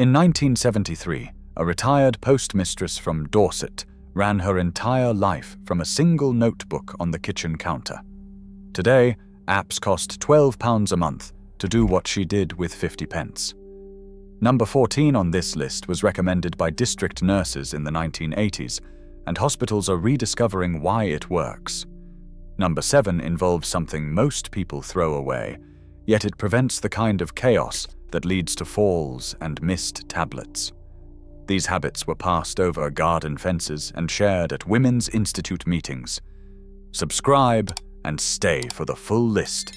In 1973, a retired postmistress from Dorset ran her entire life from a single notebook on the kitchen counter. Today, apps cost £12 a month to do what she did with 50 pence. Number 14 on this list was recommended by district nurses in the 1980s, and hospitals are rediscovering why it works. Number 7 involves something most people throw away, yet it prevents the kind of chaos that leads to falls and missed tablets. These habits were passed over garden fences and shared at Women's Institute meetings. Subscribe and stay for the full list.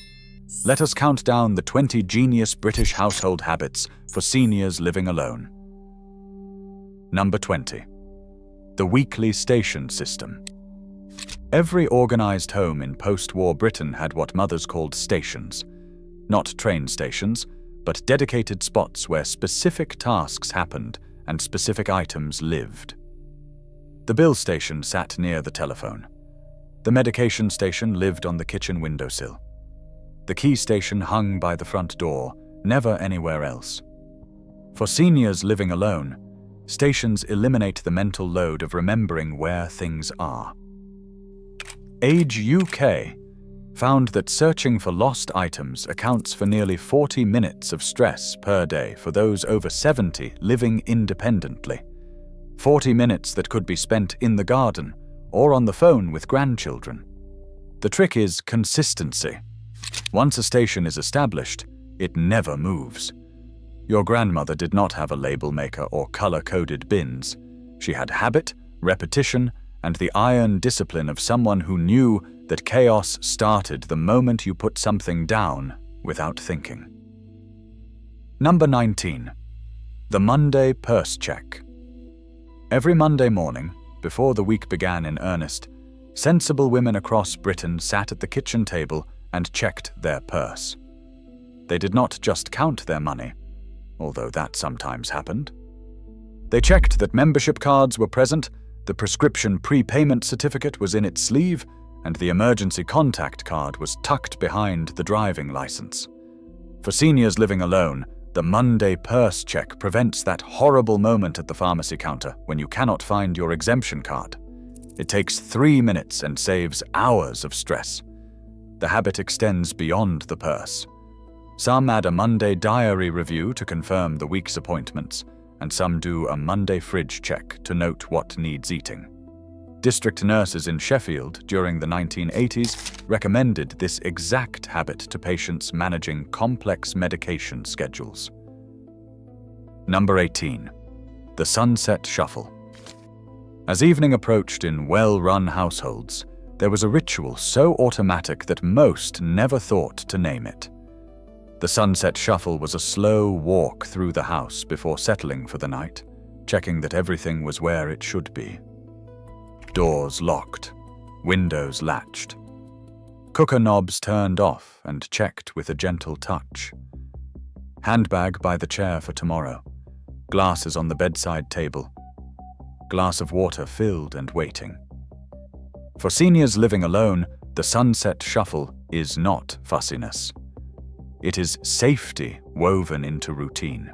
Let us count down the 20 genius British household habits for seniors living alone. Number 20. The weekly station system. Every organized home in post-war Britain had what mothers called stations. Not train stations, but dedicated spots where specific tasks happened and specific items lived. The bill station sat near the telephone. The medication station lived on the kitchen windowsill. The key station hung by the front door, never anywhere else. For seniors living alone, stations eliminate the mental load of remembering where things are. Age UK found that searching for lost items accounts for nearly 40 minutes of stress per day for those over 70 living independently. 40 minutes that could be spent in the garden or on the phone with grandchildren. The trick is consistency. Once a station is established, it never moves. Your grandmother did not have a label maker or color-coded bins. She had habit, repetition, and the iron discipline of someone who knew that chaos started the moment you put something down without thinking. Number 19. The Monday purse check. Every Monday morning, before the week began in earnest, sensible women across Britain sat at the kitchen table and checked their purse. They did not just count their money, although that sometimes happened. They checked that membership cards were present, the prescription prepayment certificate was in its sleeve, and the emergency contact card was tucked behind the driving license. For seniors living alone, the Monday purse check prevents that horrible moment at the pharmacy counter when you cannot find your exemption card. It takes 3 minutes and saves hours of stress. The habit extends beyond the purse. Some add a Monday diary review to confirm the week's appointments, and some do a Monday fridge check to note what needs eating. District nurses in Sheffield during the 1980s recommended this exact habit to patients managing complex medication schedules. Number 18. The sunset shuffle. As evening approached in well-run households, there was a ritual so automatic that most never thought to name it. The sunset shuffle was a slow walk through the house before settling for the night, checking that everything was where it should be. Doors locked, windows latched. Cooker knobs turned off and checked with a gentle touch. Handbag by the chair for tomorrow. Glasses on the bedside table. Glass of water filled and waiting. For seniors living alone, the sunset shuffle is not fussiness. It is safety woven into routine.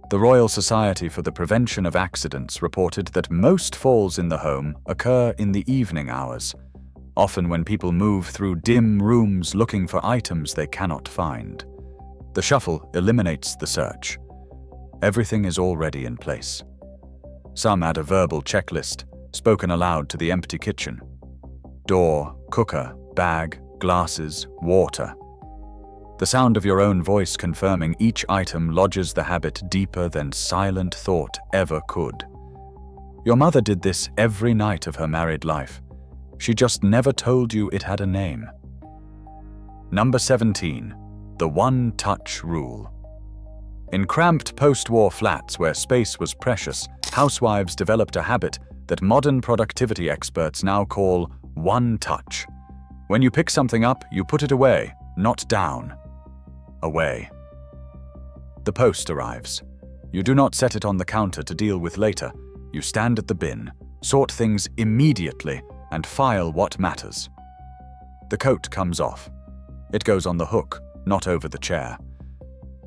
The Royal Society for the Prevention of Accidents reported that most falls in the home occur in the evening hours, often when people move through dim rooms looking for items they cannot find. The shuffle eliminates the search. Everything is already in place. Some add a verbal checklist, spoken aloud to the empty kitchen. Door, cooker, bag, glasses, water. The sound of your own voice confirming each item lodges the habit deeper than silent thought ever could. Your mother did this every night of her married life. She just never told you it had a name. Number 17. The one-touch rule. In cramped post-war flats where space was precious, housewives developed a habit that modern productivity experts now call one touch. When you pick something up, you put it away, not down. Away. The post arrives. You do not set it on the counter to deal with later. You stand at the bin, sort things immediately, and file what matters. The coat comes off. It goes on the hook, not over the chair.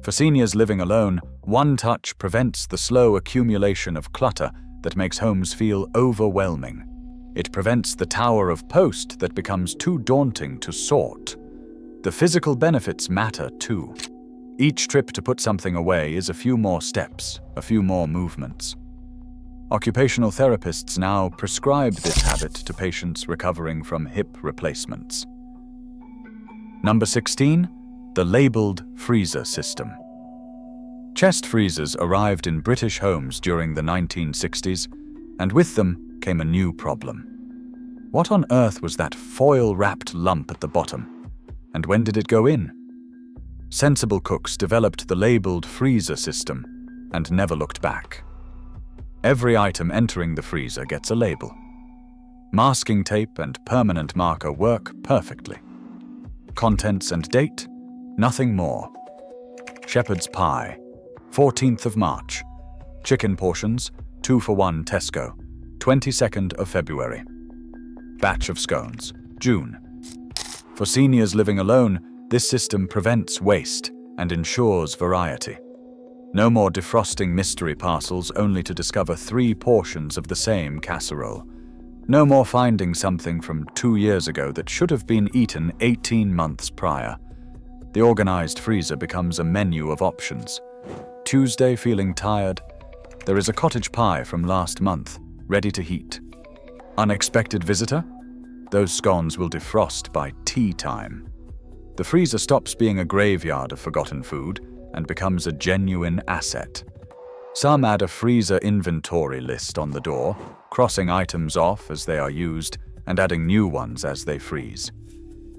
For seniors living alone, One touch prevents the slow accumulation of clutter that makes homes feel overwhelming. It prevents the tower of post that becomes too daunting to sort. The physical benefits matter too. Each trip to put something away is a few more steps, a few more movements. Occupational therapists now prescribe this habit to patients recovering from hip replacements. Number 16. The labeled freezer system. Chest freezers arrived in British homes during the 1960s, and with them came a new problem. What on earth was that foil-wrapped lump at the bottom? And when did it go in? Sensible cooks developed the labeled freezer system and never looked back. Every item entering the freezer gets a label. Masking tape and permanent marker work perfectly. Contents and date, nothing more. Shepherd's pie, 14th of March. Chicken portions, 2 for 1 Tesco, 22nd of February. Batch of scones, June. For seniors living alone, this system prevents waste and ensures variety. No more defrosting mystery parcels only to discover 3 portions of the same casserole. No more finding something from 2 years ago that should have been eaten 18 months prior. The organized freezer becomes a menu of options. Tuesday feeling tired? There is a cottage pie from last month, ready to heat. Unexpected visitor? Those scones will defrost by tea time. The freezer stops being a graveyard of forgotten food and becomes a genuine asset. Some add a freezer inventory list on the door, crossing items off as they are used and adding new ones as they freeze.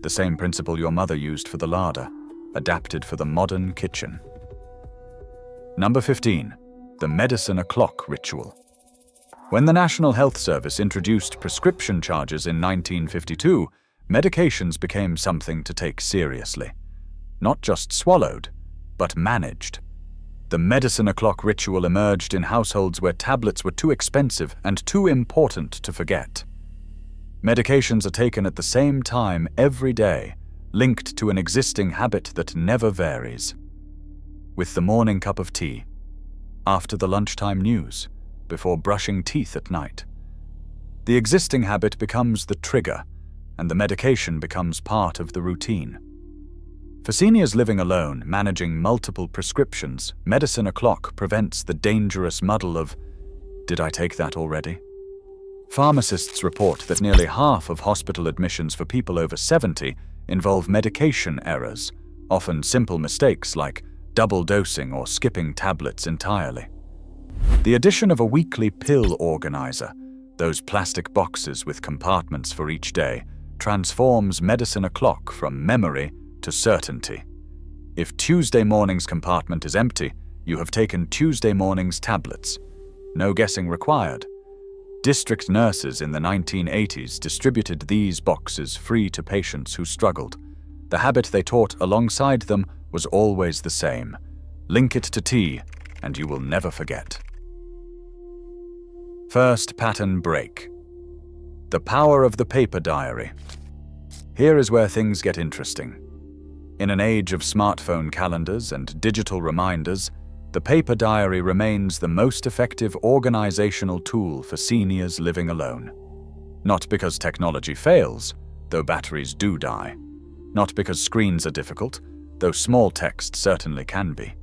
The same principle your mother used for the larder, adapted for the modern kitchen. Number 15. The medicine o'clock ritual. When the National Health Service introduced prescription charges in 1952, medications became something to take seriously. Not just swallowed, but managed. The medicine o'clock ritual emerged in households where tablets were too expensive and too important to forget. Medications are taken at the same time every day, linked to an existing habit that never varies. With the morning cup of tea, after the lunchtime news, before brushing teeth at night. The existing habit becomes the trigger, and the medication becomes part of the routine. For seniors living alone, managing multiple prescriptions, medicine o'clock prevents the dangerous muddle of, "Did I take that already?" Pharmacists report that nearly half of hospital admissions for people over 70 involve medication errors, often simple mistakes like double dosing or skipping tablets entirely. The addition of a weekly pill organizer, those plastic boxes with compartments for each day, transforms medicine o'clock from memory to certainty. If Tuesday morning's compartment is empty, you have taken Tuesday morning's tablets. No guessing required. District nurses in the 1980s distributed these boxes free to patients who struggled. The habit they taught alongside them was always the same. Link it to tea, and you will never forget. First pattern break. The power of the paper diary. Here is where things get interesting. In an age of smartphone calendars and digital reminders, the paper diary remains the most effective organizational tool for seniors living alone. Not because technology fails, though batteries do die. Not because screens are difficult, though small text certainly can be.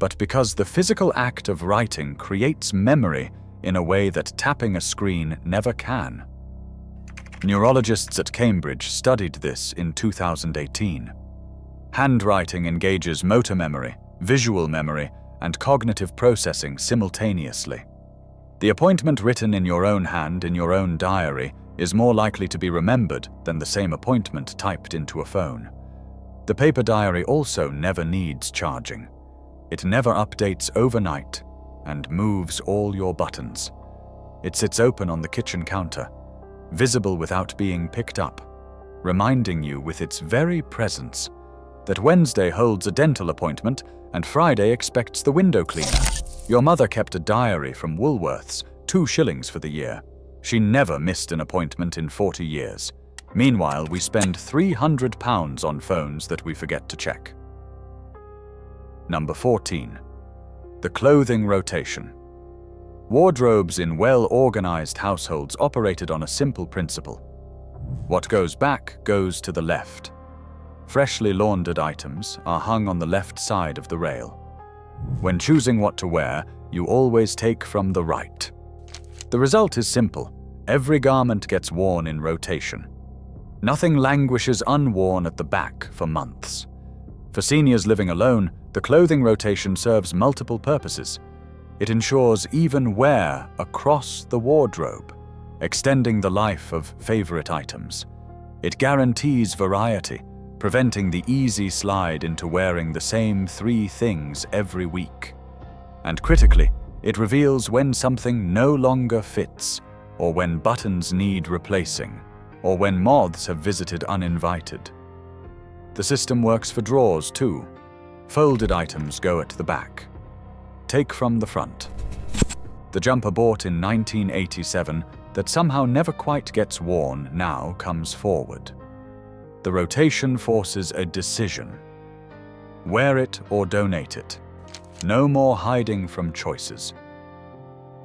But because the physical act of writing creates memory in a way that tapping a screen never can. Neurologists at Cambridge studied this in 2018. Handwriting engages motor memory, visual memory, and cognitive processing simultaneously. The appointment written in your own hand in your own diary is more likely to be remembered than the same appointment typed into a phone. The paper diary also never needs charging. It never updates overnight and moves all your buttons. It sits open on the kitchen counter, visible without being picked up, reminding you with its very presence that Wednesday holds a dental appointment and Friday expects the window cleaner. Your mother kept a diary from Woolworths, 2 shillings for the year. She never missed an appointment in 40 years. Meanwhile, we spend £300 on phones that we forget to check. Number 14. The clothing rotation. Wardrobes in well-organized households operated on a simple principle. What goes back goes to the left. Freshly laundered items are hung on the left side of the rail. When choosing what to wear, you always take from the right. The result is simple. Every garment gets worn in rotation. Nothing languishes unworn at the back for months. For seniors living alone, the clothing rotation serves multiple purposes. It ensures even wear across the wardrobe, extending the life of favorite items. It guarantees variety, preventing the easy slide into wearing the same 3 things every week. And critically, it reveals when something no longer fits, or when buttons need replacing, or when moths have visited uninvited. The system works for drawers too. Folded items go at the back. Take from the front. The jumper bought in 1987 that somehow never quite gets worn now comes forward. The rotation forces a decision. Wear it or donate it. No more hiding from choices.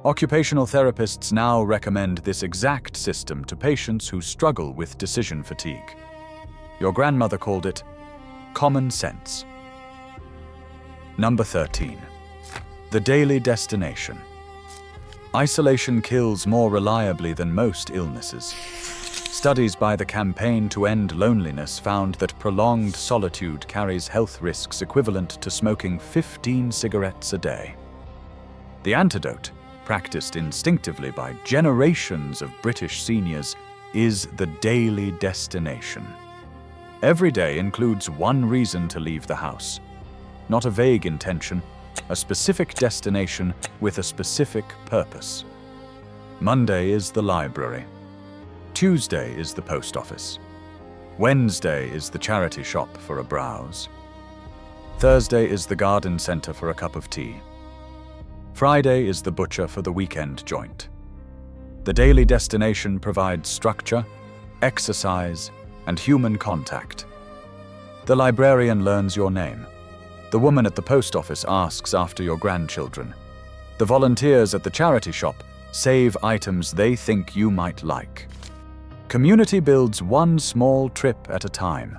Occupational therapists now recommend this exact system to patients who struggle with decision fatigue. Your grandmother called it common sense. Number 13. The daily destination. Isolation kills more reliably than most illnesses. Studies by the Campaign to End Loneliness found that prolonged solitude carries health risks equivalent to smoking 15 cigarettes a day. The antidote, practiced instinctively by generations of British seniors, is the daily destination. Every day includes one reason to leave the house. Not a vague intention, a specific destination with a specific purpose. Monday is the library. Tuesday is the post office. Wednesday is the charity shop for a browse. Thursday is the garden center for a cup of tea. Friday is the butcher for the weekend joint. The daily destination provides structure, exercise, and human contact. The librarian learns your name. The woman at the post office asks after your grandchildren. The volunteers at the charity shop save items they think you might like. Community builds one small trip at a time.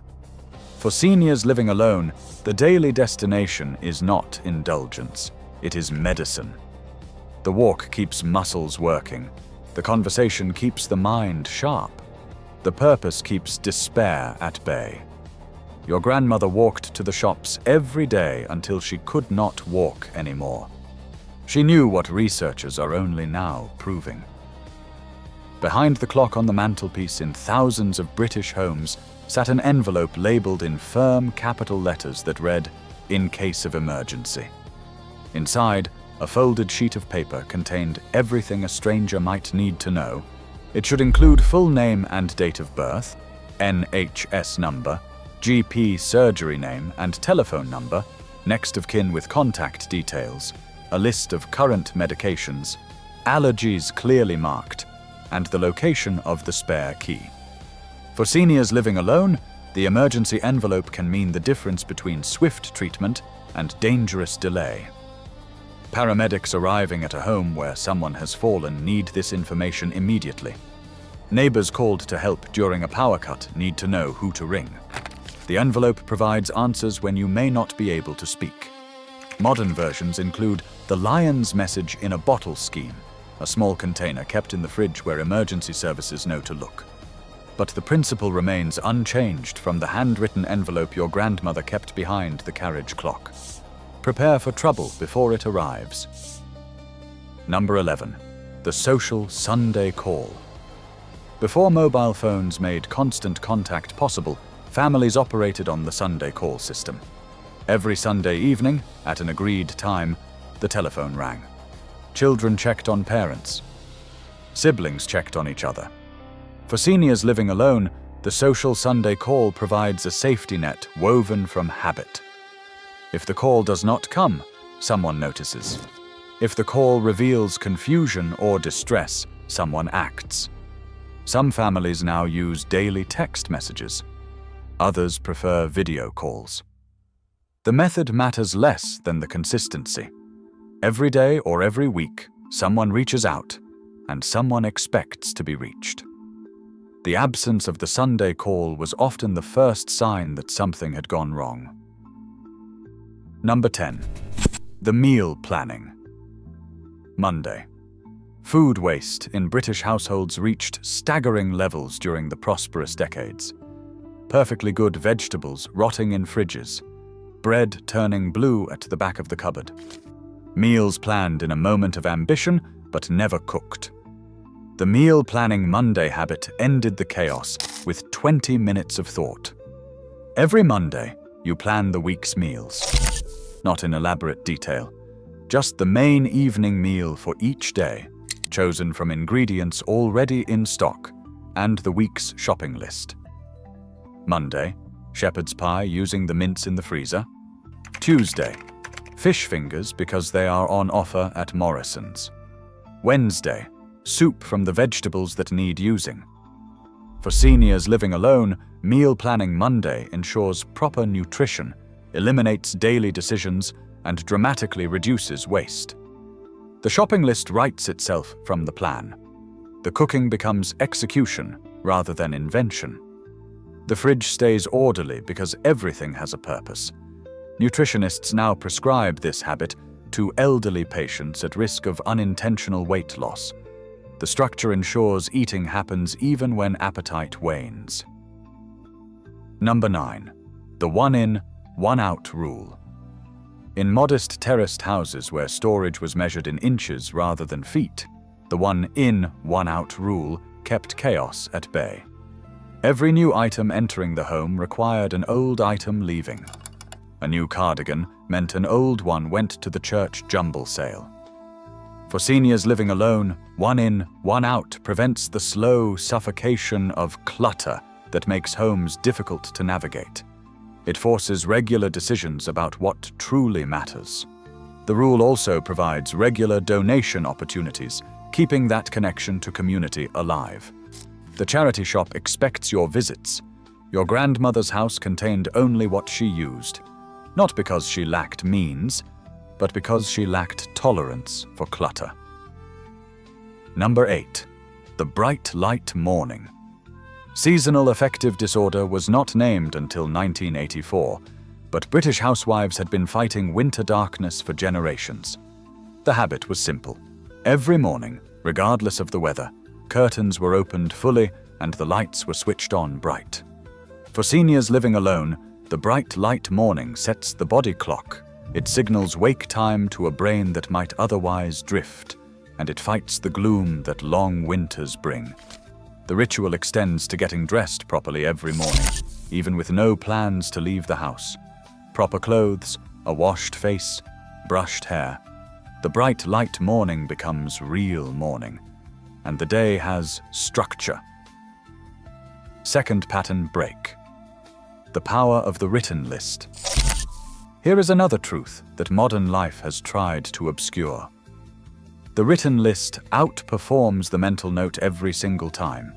For seniors living alone, the daily destination is not indulgence, it is medicine. The walk keeps muscles working. The conversation keeps the mind sharp. The purpose keeps despair at bay. Your grandmother walked to the shops every day until she could not walk anymore. She knew what researchers are only now proving. Behind the clock on the mantelpiece in thousands of British homes sat an envelope labelled in firm capital letters that read, "In case of emergency." Inside, a folded sheet of paper contained everything a stranger might need to know. It should include full name and date of birth, NHS number, GP surgery name and telephone number, next of kin with contact details, a list of current medications, allergies clearly marked, and the location of the spare key. For seniors living alone, the emergency envelope can mean the difference between swift treatment and dangerous delay. Paramedics arriving at a home where someone has fallen need this information immediately. Neighbors called to help during a power cut need to know who to ring. The envelope provides answers when you may not be able to speak. Modern versions include the lion's message in a bottle scheme, a small container kept in the fridge where emergency services know to look. But the principle remains unchanged from the handwritten envelope your grandmother kept behind the carriage clock. Prepare for trouble before it arrives. Number 11. The social Sunday call. Before mobile phones made constant contact possible, families operated on the Sunday call system. Every Sunday evening, at an agreed time, the telephone rang. Children checked on parents. Siblings checked on each other. For seniors living alone, the social Sunday call provides a safety net woven from habit. If the call does not come, someone notices. If the call reveals confusion or distress, someone acts. Some families now use daily text messages. Others prefer video calls. The method matters less than the consistency. Every day or every week, someone reaches out, and someone expects to be reached. The absence of the Sunday call was often the first sign that something had gone wrong. Number 10. The meal planning. Monday. Food waste in British households reached staggering levels during the prosperous decades. Perfectly good vegetables rotting in fridges, bread turning blue at the back of the cupboard. Meals planned in a moment of ambition, but never cooked. The meal planning Monday habit ended the chaos with 20 minutes of thought. Every Monday, you plan the week's meals. Not in elaborate detail, just the main evening meal for each day, chosen from ingredients already in stock and the week's shopping list. Monday, shepherd's pie using the mince in the freezer. Tuesday, fish fingers because they are on offer at Morrison's. Wednesday, soup from the vegetables that need using. For seniors living alone, meal planning Monday ensures proper nutrition, eliminates daily decisions, and dramatically reduces waste. The shopping list writes itself from the plan. The cooking becomes execution rather than invention. The fridge stays orderly because everything has a purpose. Nutritionists now prescribe this habit to elderly patients at risk of unintentional weight loss. The structure ensures eating happens even when appetite wanes. Number 9. The one-in, one-out rule. In modest terraced houses where storage was measured in inches rather than feet, the one-in, one-out rule kept chaos at bay. Every new item entering the home required an old item leaving. A new cardigan meant an old one went to the church jumble sale. For seniors living alone, one in, one out prevents the slow suffocation of clutter that makes homes difficult to navigate. It forces regular decisions about what truly matters. The rule also provides regular donation opportunities, keeping that connection to community alive. The charity shop expects your visits. Your grandmother's house contained only what she used, not because she lacked means, but because she lacked tolerance for clutter. Number 8. The bright light morning. Seasonal affective disorder was not named until 1984, but British housewives had been fighting winter darkness for generations. The habit was simple. Every morning, regardless of the weather, curtains were opened fully and the lights were switched on bright. For seniors living alone, the bright light morning sets the body clock. It signals wake time to a brain that might otherwise drift, and it fights the gloom that long winters bring. The ritual extends to getting dressed properly every morning, even with no plans to leave the house. Proper clothes, a washed face, brushed hair. The bright light morning becomes real morning, and the day has structure. Second pattern break. The power of the written list. Here is another truth that modern life has tried to obscure. The written list outperforms the mental note every single time.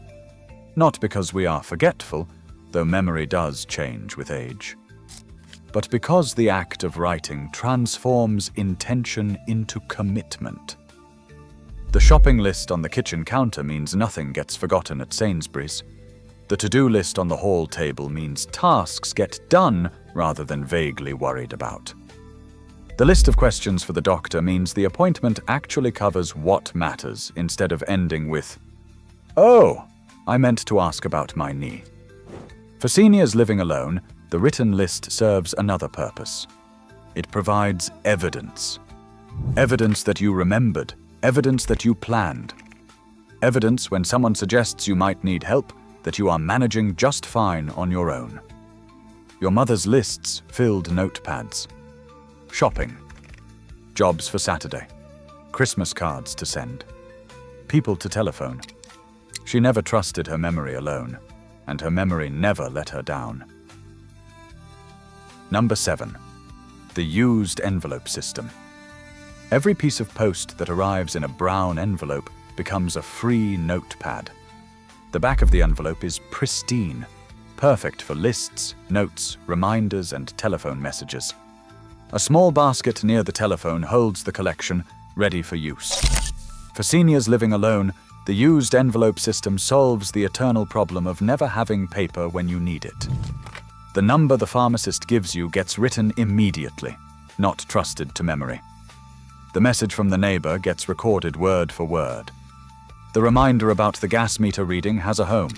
Not because we are forgetful, though memory does change with age, but because the act of writing transforms intention into commitment. The shopping list on the kitchen counter means nothing gets forgotten at Sainsbury's. The to-do list on the hall table means tasks get done rather than vaguely worried about. The list of questions for the doctor means the appointment actually covers what matters instead of ending with, "Oh, I meant to ask about my knee." For seniors living alone, the written list serves another purpose. It provides evidence. Evidence that you remembered, evidence that you planned. Evidence when someone suggests you might need help, that you are managing just fine on your own. Your mother's lists filled notepads. Shopping. Jobs for Saturday. Christmas cards to send. People to telephone. She never trusted her memory alone, and her memory never let her down. Number 7. The used envelope system. Every piece of post that arrives in a brown envelope becomes a free notepad. The back of the envelope is pristine, perfect for lists, notes, reminders, and telephone messages. A small basket near the telephone holds the collection, ready for use. For seniors living alone, the used envelope system solves the eternal problem of never having paper when you need it. The number the pharmacist gives you gets written immediately, not trusted to memory. The message from the neighbor gets recorded word for word. The reminder about the gas meter reading has a home.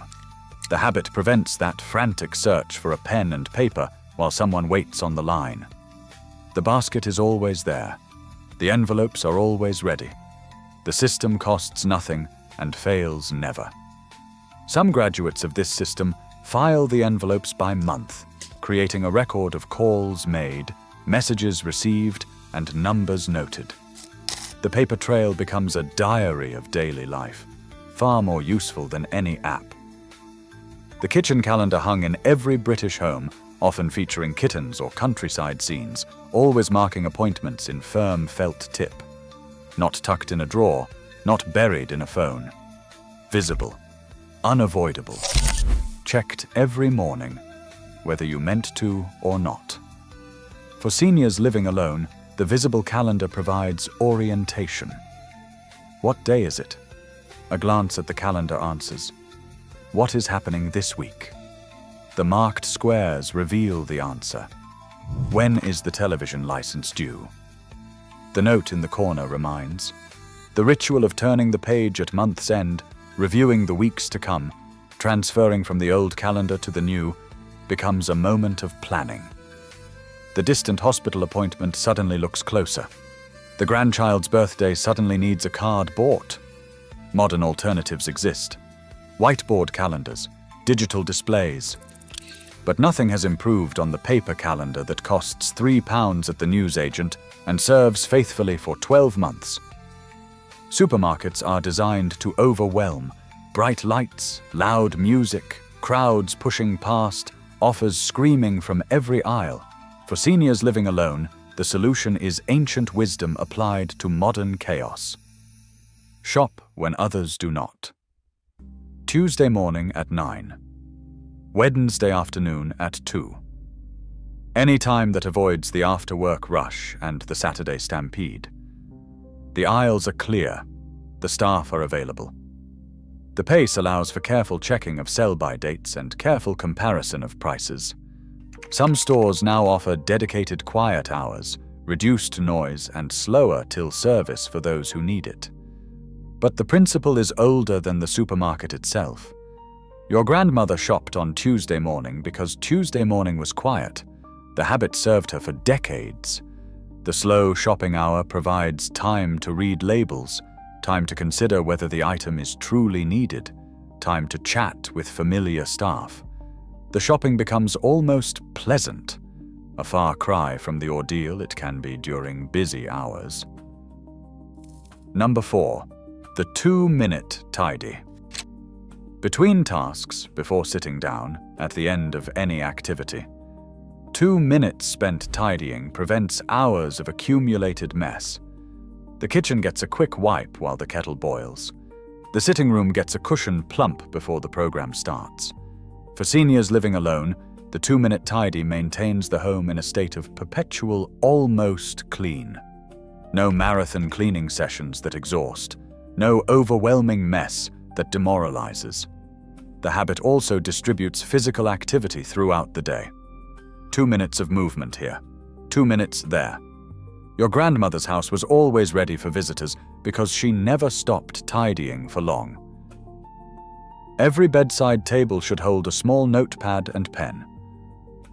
The habit prevents that frantic search for a pen and paper while someone waits on the line. The basket is always there. The envelopes are always ready. The system costs nothing and fails never. Some graduates of this system file the envelopes by month, creating a record of calls made, messages received, and numbers noted. The paper trail becomes a diary of daily life, far more useful than any app. The kitchen calendar hung in every British home, often featuring kittens or countryside scenes, always marking appointments in firm felt tip. Not tucked in a drawer, not buried in a phone. Visible, unavoidable, checked every morning, whether you meant to or not. For seniors living alone, the visible calendar provides orientation. What day is it? A glance at the calendar answers. What is happening this week? The marked squares reveal the answer. When is the television license due? The note in the corner reminds. The ritual of turning the page at month's end, reviewing the weeks to come, transferring from the old calendar to the new, becomes a moment of planning. The distant hospital appointment suddenly looks closer. The grandchild's birthday suddenly needs a card bought. Modern alternatives exist. Whiteboard calendars, digital displays. But nothing has improved on the paper calendar that costs £3 at the newsagent and serves faithfully for 12 months. Supermarkets are designed to overwhelm. Bright lights, loud music, crowds pushing past, offers screaming from every aisle. For seniors living alone, the solution is ancient wisdom applied to modern chaos. Shop when others do not. Tuesday morning at 9. Wednesday afternoon at 2. Any time that avoids the after-work rush and the Saturday stampede. The aisles are clear. The staff are available. The pace allows for careful checking of sell-by dates and careful comparison of prices. Some stores now offer dedicated quiet hours, reduced noise, and slower till service for those who need it. But the principle is older than the supermarket itself. Your grandmother shopped on Tuesday morning because Tuesday morning was quiet. The habit served her for decades. The slow shopping hour provides time to read labels, time to consider whether the item is truly needed, time to chat with familiar staff. The shopping becomes almost pleasant, a far cry from the ordeal it can be during busy hours. Number 4. The 2-minute tidy. Between tasks, before sitting down, at the end of any activity, 2 minutes spent tidying prevents hours of accumulated mess. The kitchen gets a quick wipe while the kettle boils. The sitting room gets a cushioned plump before the program starts. For seniors living alone, the 2-minute tidy maintains the home in a state of perpetual almost clean. No marathon cleaning sessions that exhaust. No overwhelming mess that demoralizes. The habit also distributes physical activity throughout the day. 2 minutes of movement here, 2 minutes there. Your grandmother's house was always ready for visitors because she never stopped tidying for long. Every bedside table should hold a small notepad and pen.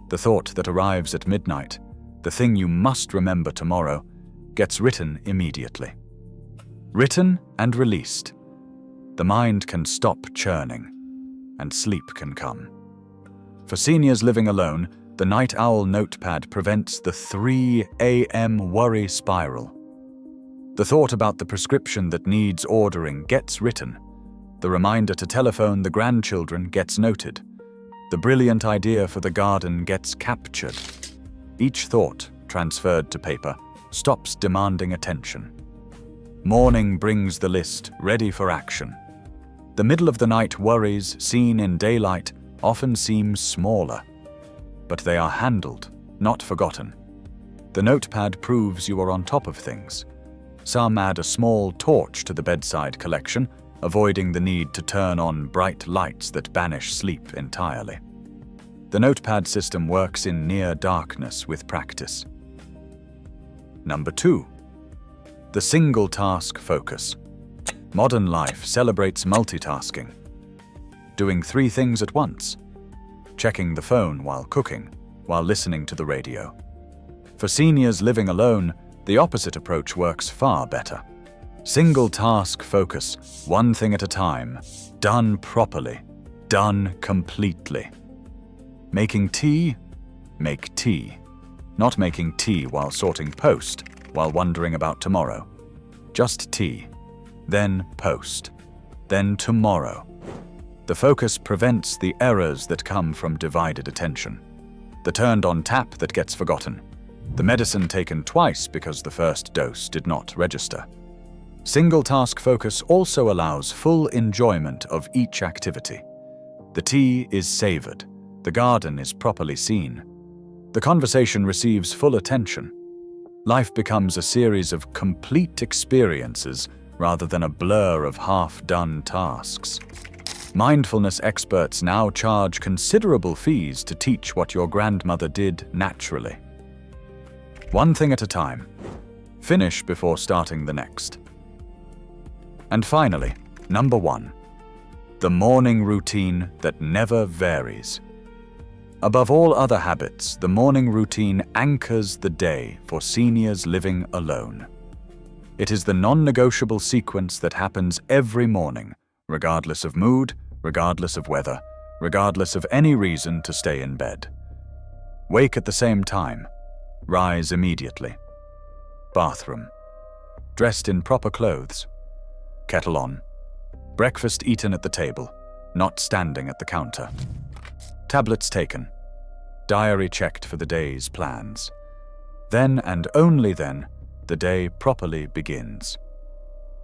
The thought that arrives at midnight, the thing you must remember tomorrow, gets written immediately. Written and released. The mind can stop churning, and sleep can come. For seniors living alone, the night owl notepad prevents the 3 a.m. worry spiral. The thought about the prescription that needs ordering gets written. The reminder to telephone the grandchildren gets noted. The brilliant idea for the garden gets captured. Each thought, transferred to paper, stops demanding attention. Morning brings the list, ready for action. The middle-of-the-night worries, seen in daylight, often seem smaller. But they are handled, not forgotten. The notepad proves you are on top of things. Some add a small torch to the bedside collection, avoiding the need to turn on bright lights that banish sleep entirely. The notepad system works in near darkness with practice. Number 2. The single task focus. Modern life celebrates multitasking. Doing 3 things at once. Checking the phone while cooking, while listening to the radio. For seniors living alone, the opposite approach works far better. Single task focus, 1 thing at a time, done properly, done completely. Making tea? Make tea. Not making tea while sorting post, while wondering about tomorrow. Just tea. Then post. Then tomorrow. The focus prevents the errors that come from divided attention. The turned-on tap that gets forgotten. The medicine taken twice because the first dose did not register. Single task focus also allows full enjoyment of each activity. The tea is savored. The garden is properly seen. The conversation receives full attention. Life becomes a series of complete experiences rather than a blur of half-done tasks. Mindfulness experts now charge considerable fees to teach what your grandmother did naturally. 1 thing at a time. Finish before starting the next. And finally, number 1. The morning routine that never varies. Above all other habits, the morning routine anchors the day for seniors living alone. It is the non-negotiable sequence that happens every morning, regardless of mood, regardless of weather, regardless of any reason to stay in bed. Wake at the same time. Rise immediately. Bathroom. Dressed in proper clothes. Kettle on. Breakfast eaten at the table, not standing at the counter. Tablets taken. Diary checked for the day's plans. Then and only then, the day properly begins.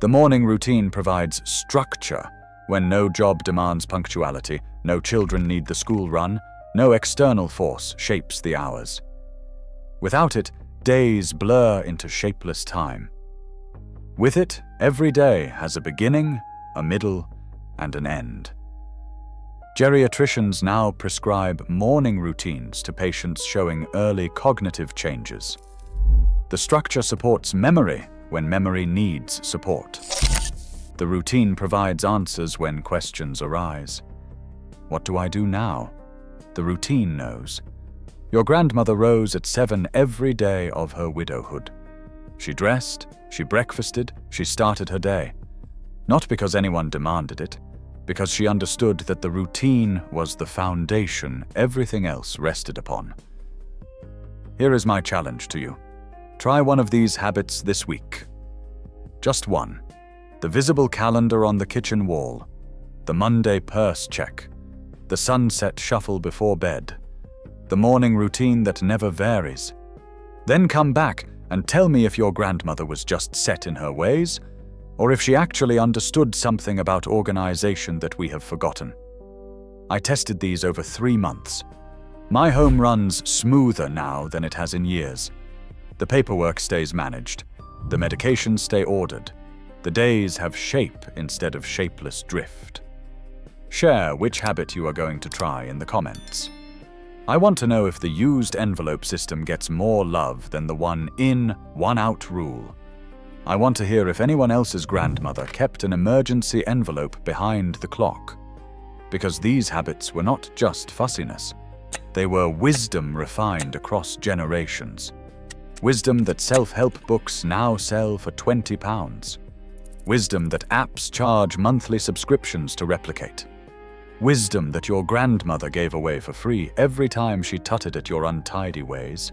The morning routine provides structure when no job demands punctuality, no children need the school run, no external force shapes the hours. Without it, days blur into shapeless time. With it, every day has a beginning, a middle, and an end. Geriatricians now prescribe morning routines to patients showing early cognitive changes. The structure supports memory when memory needs support. The routine provides answers when questions arise. What do I do now? The routine knows. Your grandmother rose at 7 every day of her widowhood. She dressed, she breakfasted, she started her day. Not because anyone demanded it, because she understood that the routine was the foundation everything else rested upon. Here is my challenge to you. Try one of these habits this week. Just one. The visible calendar on the kitchen wall. The Monday purse check. The sunset shuffle before bed. The morning routine that never varies. Then come back and tell me if your grandmother was just set in her ways, or if she actually understood something about organization that we have forgotten. I tested these over 3 months. My home runs smoother now than it has in years. The paperwork stays managed. The medications stay ordered. The days have shape instead of shapeless drift. Share which habit you are going to try in the comments. I want to know if the used envelope system gets more love than the one in, one out rule. I want to hear if anyone else's grandmother kept an emergency envelope behind the clock. Because these habits were not just fussiness. They were wisdom refined across generations. Wisdom that self-help books now sell for £20. Wisdom that apps charge monthly subscriptions to replicate. Wisdom that your grandmother gave away for free every time she tutted at your untidy ways.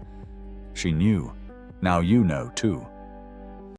She knew. Now you know too.